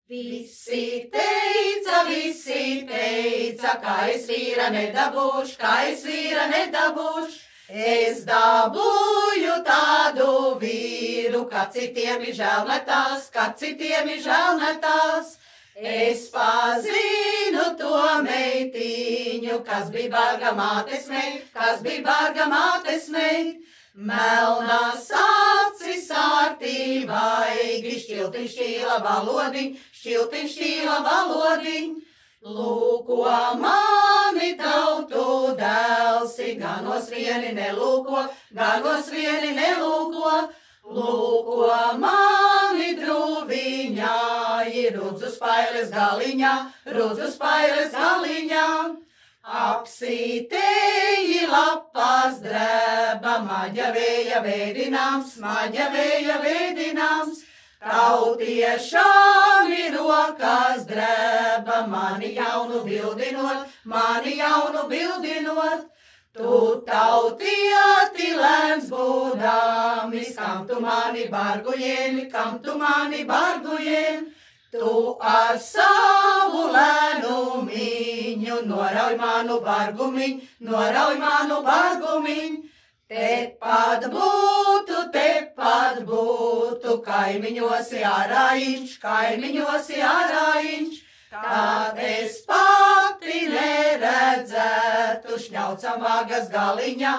Visi teica, kā es vīra nedabūšu, Es dabūju tādu vīru, kā citiem ir žēlmetās, Es pazinu to meitiņu, kas bija barga mātes meit, Melnās acis ārtī vaigi, šķiltiņ šķīla valodiņ, Lūko mani tautu dēlsi, ganos vieni nelūko, Lūko mani druviņāji, rudzu spailes galiņā, Apsītēji lapas drēba, maģa vēja vēdināms, Tautiešām ir rokas drēba, mani jaunu bildinot, Tu tautieti lēns būdāmis, kam tu mani bargujiem, Tu ar savu lēnumiņu norauj manu bargumiņu, Tepat būtu, kaimiņos ārājiņš, Tad es pati neredzētu šņaucam vagas galiņā.